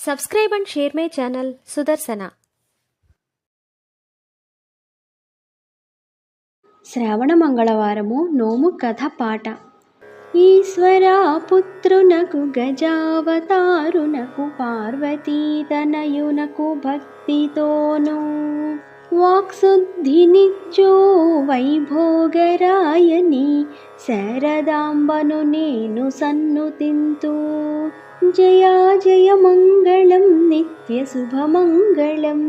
Subscribe and share my channel Sudarsana. శ్రావణ మంగళవారము నోము కథ పాట. ఈశ్వరా పుత్రునకు గజావతారునకు పార్వతీతనయునకు భక్తితోను వాక్శుద్ధినిచ్చో వైభోగరాయని శారదాంబను నేను సన్నుతింతు. జయా జయ మంగళం నిత్య శుభమంగళం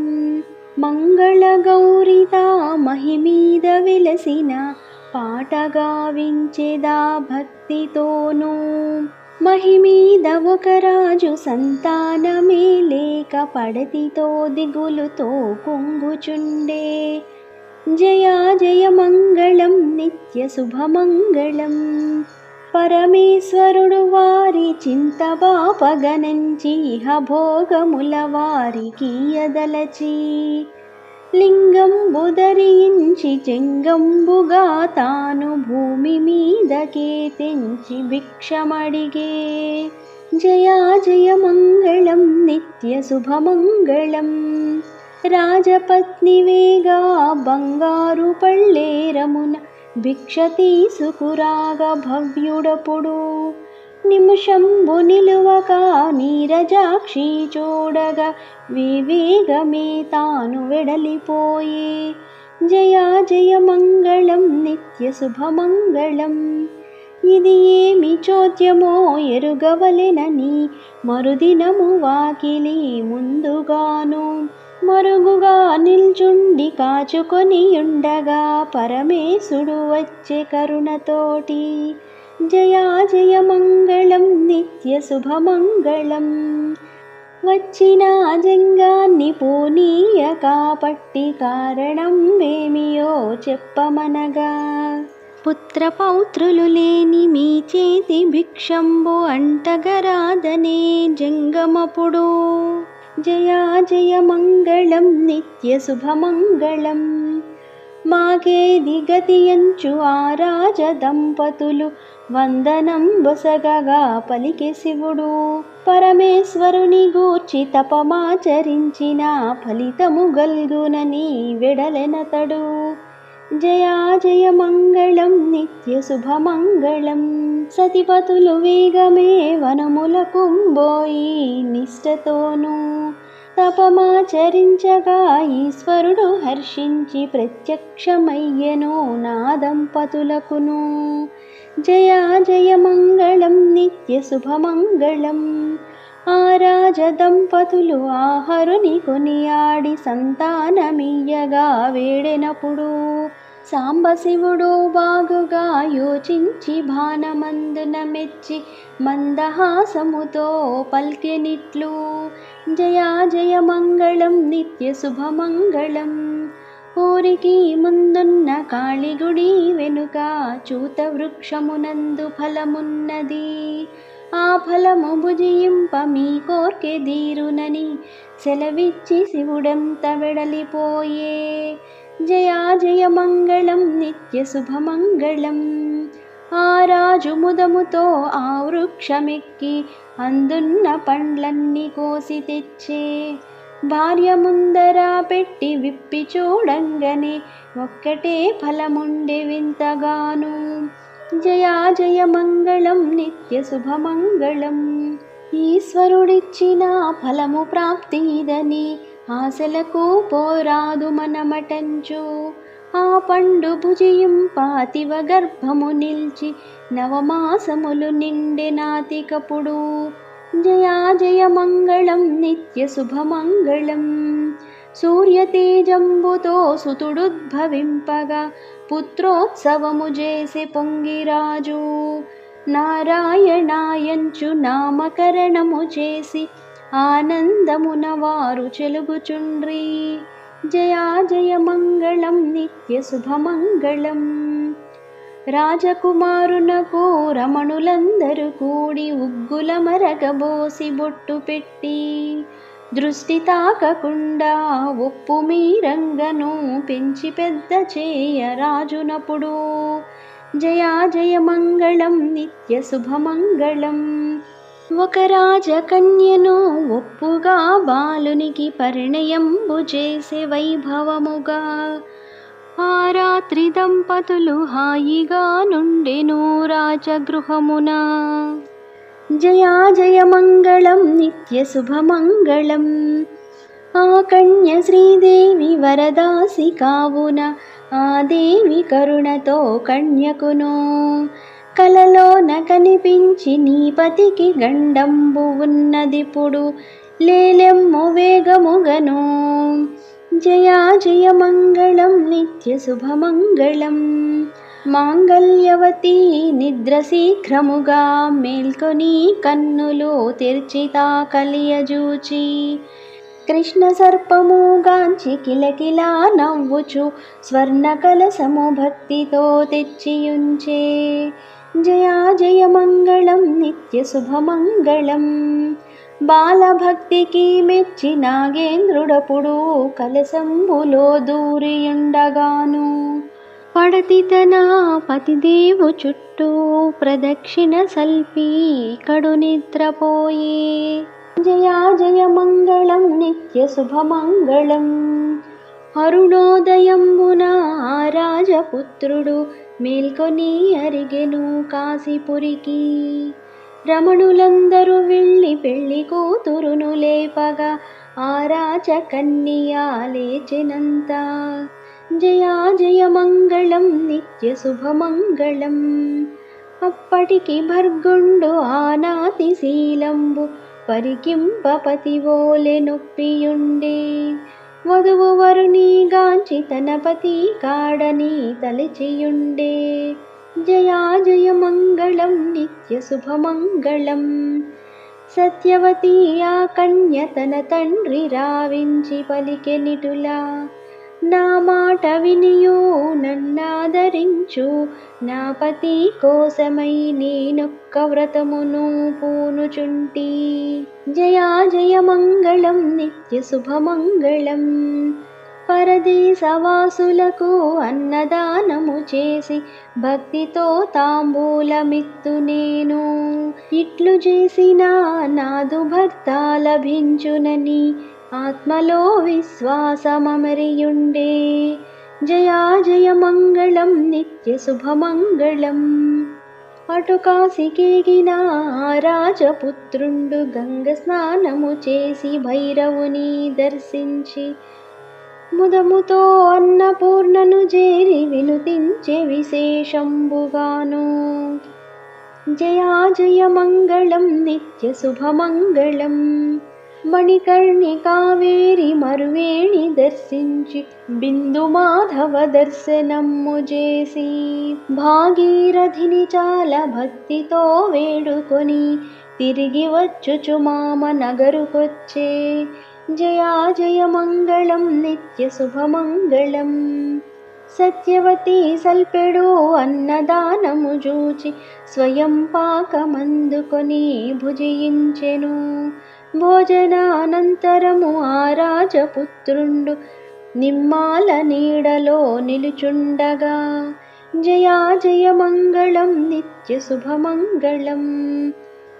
మంగళ గౌరితా మహిమీద విలసిన పాటగా వించెదా భక్తితోను. మహిమీద ఒక రాజు సంతానమే లేక పడతితో దిగులుతో కుంగుచుండే. జయా జయ మంగళం నిత్య శుభమంగళం పరమేశ్వరుడు వారి చింతబాపగనంచి ఇహ భోగముల వారికీయదలచి లింగంబు ధరించి చెంగంబుగా తాను భూమి మీదకే తెంచి భిక్షమడిగే. జయా జయ మంగళం నిత్య శుభమంగళం రాజపత్నివేగా బంగారు పళ్ళేరమున భిక్ష తీసుకురాగ భవ్యుడపుడు నిమిషంబు నిలువక నీరజాక్షి చూడగా వివేగమే తాను వెడలిపోయే. జయా జయ మంగళం నిత్య శుభమంగళం ఇది ఏమి చోద్యమో ఎరుగవలెనని మరుదినము వాకిలి ముందుగాను మరుగుగా నిల్చుండి కాచుకొని ఉండగా పరమేశుడు వచ్చే కరుణతోటి. జయా జయ మంగళం నిత్య శుభమంగళం వచ్చిన జంగాన్ని పోనీయక పట్టి కారణం వేమియో చెప్పమనగా పుత్రపౌత్రులు లేని మీ చేతి భిక్షంబు అంటగరాదనే జంగమపుడు. జయా జయ మంగళం నిత్య శుభమంగళం మాకేది గతియంచు ఆ రాజ దంపతులు వందనం బొసగగా పలికే శివుడు. పరమేశ్వరుని గూర్చి తపమాచరించిన ఫలితము గల్గునని వెడలెనతడు. జయా జయ మంగళం నిత్య శుభమంగళం సతిపతులు వేగమే వనములకుంబోయి నిష్టతోనూ తపమాచరించగా ఈశ్వరుడు హర్షించి ప్రత్యక్షమయ్యెను నా దంపతులకును. జయా జయ మంగళం నిత్య శుభమంగళం ఆ రాజ దంపతులు ఆహరుని కొనియాడి సంతానమియ్యగా వేడెనప్పుడు సాంబశివుడు బాగుగా యోచించి బాణమందున మెచ్చి మందహాసముతో పల్కెనిట్లు. జయా జయ మంగళం నిత్య శుభమంగళం ఊరికి ముందున్న కాళిగుడి వెనుక చూత వృక్షమునందు ఫలమున్నది. ఆ ఫలము భుజింప మీ కోర్కె దీరునని సెలవిచ్చి శివుడంత వెడలిపోయే. జయా జయ మంగళం నిత్య శుభమంగళం ఆ రాజు ముదముతో ఆ వృక్షమెక్కి అందున్న పండ్లన్నీ కోసి తెచ్చే. భార్య ముందర పెట్టి విప్పి చూడంగనే ఒక్కటే ఫలముండే వింతగాను. జయా జయ మంగళం నిత్య శుభమంగళం ఈశ్వరుడిచ్చిన ఫలము ప్రాప్తిదని ఆశలకు పోరాదు మనమటంచు. ఆ పండు భుజింప అతివ గర్భము నిల్చి నవమాసములు నిండెనాతికపుడు. జయా జయ మంగళం నిత్య శుభమంగళం సూర్యతేజంబుతో సుతుడుద్భవింపగా పుత్రోత్సవము చేసి పొంగిరాజు. నారాయణాయంచు నామకరణము చేసి ఆనందమున వారు చెలుగుచుండ్రి. జయా జయ మంగళం నిత్య శుభమంగళం రాజకుమారునకు రమణులందరూ కూడి ఉగ్గుల మరగబోసి బొట్టు పెట్టి దృష్టి తాకకుండా ఒప్పు మీరంగను పెంచి పెద్ద చేయ రాజునప్పుడు. జయా జయ మంగళం నిత్య శుభమంగళం ఒక రాజకన్యను ఒప్పుగా బాలునికి పరిణయంబు చేసే వైభవముగా. ఆ రాత్రి దంపతులు హాయిగా నుండెను రాజగృహమున. జయా జయ మంగళం నిత్య శుభమంగళం. ఆ కన్య శ్రీదేవి వరదాసి కావున ఆ దేవి కరుణతో కన్యకును కలలోన కనిపించి నీ పతికి గండంబు ఉన్నదిప్పుడు లేలెమ్ము వేగముగను. జయా జయ మంగళం నిత్య శుభమంగళం. మాంగళ్యవతి నిద్ర శీఘ్రముగా మేల్కొని కన్నులు తెర్చితా కలియజూచి కృష్ణ సర్పముగాంచి కిలకిలా నవ్వుచు స్వర్ణ కలసము భక్తితో తెచ్చియుంచే. జయా జయ మంగళం నిత్య శుభమంగళం. బాలభక్తికి మెచ్చి నాగేంద్రుడపుడు కలసంబులో దూరియుండగాను పడతి తన పతిదేవు చుట్టూ ప్రదక్షిణ సల్పి కడు నిద్రపోయే. జయా జయ మంగళం నిత్య శుభమంగళం. అరుణోదయంబున ఆ రాజపుత్రుడు మేల్కొని అరిగెను కాశీపురికి. రమణులందరూ వెళ్ళి పెళ్లి కూతురును లేపగా ఆ రాజకన్య లేచెనంత. జయా జయ మంగళం నిత్య శుభమంగళం. అప్పటికి భర్గుండు ఆనాతి శీలంబు పరికింపపతివోలె నొప్పియుండే. వధువు వరుని గాంచి తన పతి కాడని తలచియుండే. జయా జయ మంగళం నిత్య శుభమంగళం. సత్యవతి ఆ కన్య తన తండ్రి రావించి పలికెనిటులా. నా మాట వినియు నన్నాదరించు నా పతి కోసమై నేనొక్క వ్రతమును పూనుచుంటి. జయా జయ మంగళం నిత్య శుభమంగళం. పరదేశవాసులకు అన్నదానము చేసి భక్తితో తాంబూలమిత్తు నేను. ఇట్లు చేసిన నాదు భర్త లభించునని ఆత్మలో విశ్వాసమమరియుండే. జయా జయ మంగళం నిత్య శుభమంగళం. అటు కాశికేగిన రాజపుత్రుండు గంగ స్నానము చేసి భైరవుని దర్శించి ముదముతో అన్నపూర్ణను చేరి వినుతించే విశేషంబుగాను. జయా జయ మంగళం నిత్య శుభమంగళం. మణికర్ణి కావేరి మరువేణి దర్శించి బిందు మాధవ దర్శనము చేసి భాగీరథిని చాలా భక్తితో వేడుకొని తిరిగి వచ్చుచు మామ నగరుకొచ్చే. జయా జయ మంగళం నిత్య శుభమంగళం. సత్యవతి సల్పెడు అన్నదానము జూచి స్వయం పాకమందుకొని భుజించెను. భోజనానంతరము ఆ రాజపుత్రుండు నిమ్మాల నీడలో నిలుచుండగా. జయా జయ మంగళం నిత్య శుభమంగళం.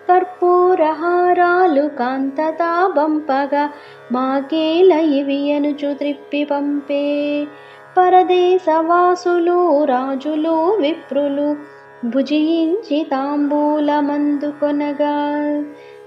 కర్పూరహారాలు కాంతతా బంపగా మాకేల ఇవి అనుచు త్రిప్పి పంపే. పరదేశవాసులు రాజులు విప్రులు భుజించి తాంబూలమందుకొనగా.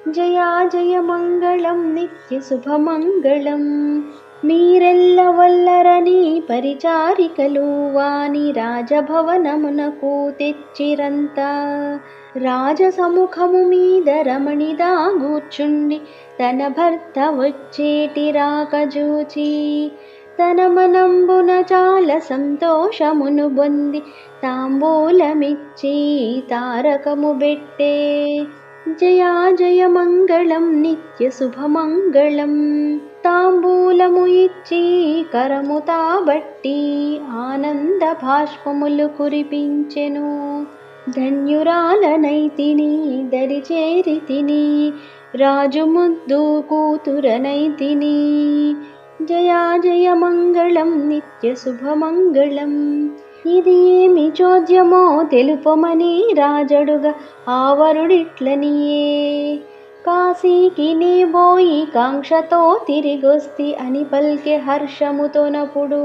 జయా జయ మంగళం నిత్య శుభమంగళం. మీరెల్ల వల్లరని పరిచారికలు వాని రాజభవనమునకు తెచ్చిరంతా. రాజసముఖము మీద రమణిదా గూర్చుండి తన భర్త వచ్చేటి రాకజూచి తన మనంబున చాలా సంతోషమును పొంది తాంబూలమిచ్చి తారకము బెట్టే. జయా జయ మంగళం నిత్య శుభమంగళం. తాంబూలము ఇచ్చి కరము తాబట్టి ఆనంద భాష్పములు కురిపించెను. ధన్యురాలనైతిని దరిచేరితిని రాజు ముద్దు కూతురనైతిని. జయా జయ మంగళం నిత్య శుభమంగళం. ఇది ఏమి చోద్యమో తెలుపమని రాజడుగా ఆవరుడిట్లనియే. కాశీకి నీ బోయి కాంక్షతో తిరిగొస్తి అని పల్కె హర్షముతోనప్పుడు.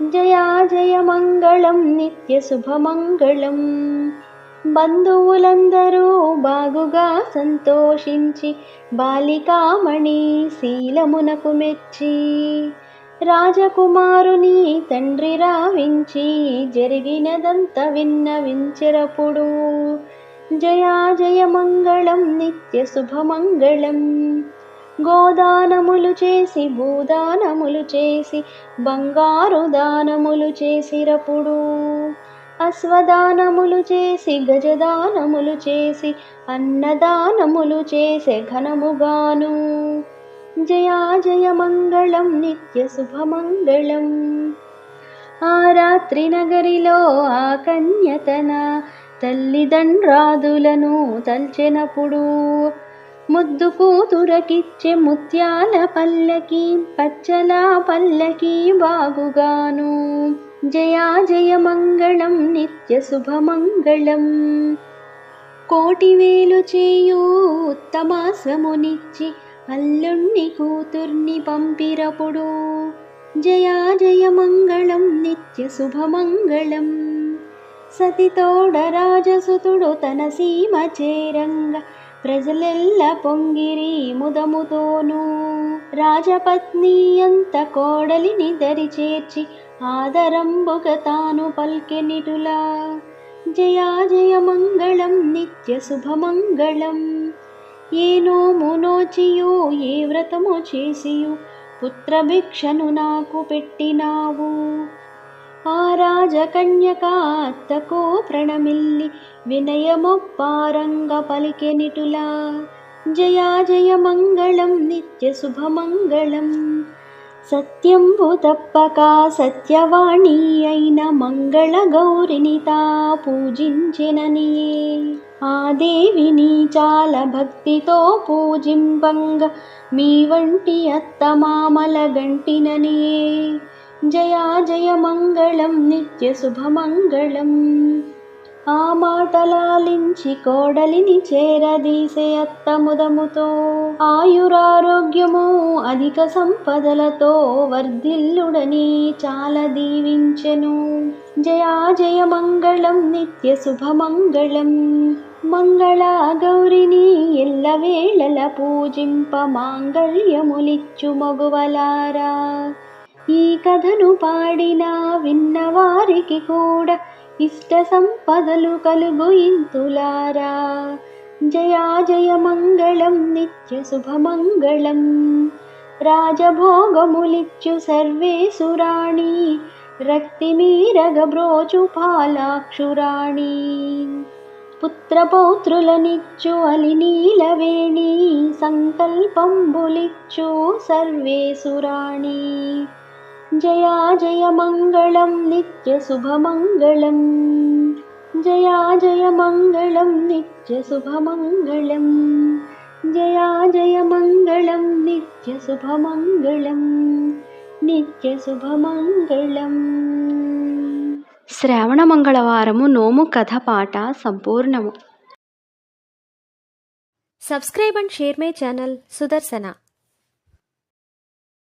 జయా జయ మంగళం నిత్య శుభమంగళం. బంధువులందరూ బాగుగా సంతోషించి బాలికామణి శీలమునకు మెచ్చి రాజకుమారుని తండ్రి రావించి జరిగినదంత విన్నవించెరప్పుడు. జయా జయ మంగళం నిత్య శుభమంగళం. గోదానములు చేసి భూదానములు చేసి బంగారు దానములు చేసిరప్పుడు. అశ్వదానములు చేసి గజదానములు చేసి అన్నదానములు చేసే ఘనముగాను. జయా జయ మంగళం నిత్య శుభమంగళం. ఆ రాత్రి నగరిలో ఆ కన్యతన తల్లిదండ్రాదులను తల్చెనప్పుడు. ముద్దు కూతురకిచ్చే ముత్యాల పల్లకి పచ్చల పల్లకి బాగుగాను. జయా జయ మంగళం నిత్య శుభమంగళం. కోటివేలు చేయు ఉత్తమాశ్వమునిచ్చి అల్లుణ్ణి కూతుర్ని పంపిరప్పుడు. జయా జయ మంగళం నిత్య శుభమంగళం. సతితోడ రాజసుతుడు తన సీమ చేరంగ ప్రజలెల్ల పొంగిరి ముదముతోనూ. రాజపత్ని అంత కోడలిని దరి చేర్చి ఆదరంబుగ తాను పల్కెనిటులా. జయా జయ మంగళం నిత్య శుభమంగళం. ఏ నోము నోచియు ఏ వ్రతము చేసియు పుత్రభిక్షను నాకు పెట్టినావు. ఆ రాజకన్యక అత్తకు ప్రణమిల్లి వినయమొప్పారంగ పలికెనిటులా. జయా జయ మంగళం నిత్య శుభమంగళం. సత్యంబు తప్పక సత్యవాణి అయిన మంగళ గౌరిని తా పూజించెననియే. ఆ దేవిని చాలా భక్తితో పూజింపంగ మీ వంటి అత్తమామల గంటిననియే. జయా జయ మంగళం నిత్య శుభమంగళం. ఆ మాటలాలించి కోడలిని చేరదీసే అత్త ముదముతో ఆయురారోగ్యము అధిక సంపదలతో వర్ధిల్లుడని చాలా దీవించెను. జయా జయ మంగళం నిత్య శుభమంగళం. మంగళ గౌరిని ఎల్లవేళల పూజింప మాంగళ్యములిచ్చు మగువలారా. ఈ కథను పాడిన విన్నవారికి కూడా ఇష్ట సంపదలు కలుగు ఇంతులారా. జయా జయ మంగళం నిత్య శుభమంగళం. రాజభోగములిచ్చు సర్వేసురాణి రక్తిమీరగ బ్రోచు పాలాక్షురాణి. పుత్రపౌత్రులనిచ్చు అలినీలవేణి సంకల్పంబులిచ్చు సర్వేసురాణి. జయా జయ మంగళం నిత్య శుభమంగళం. జయా జయ మంగళం నిత్య శుభమంగళం. జయా జయ మంగళం నిత్య శుభమంగళం. నిత్య శుభమంగళం. శ్రావణ మంగళవారము నోము కథ పాట సంపూర్ణము. Subscribe and share my channel Sudarsana.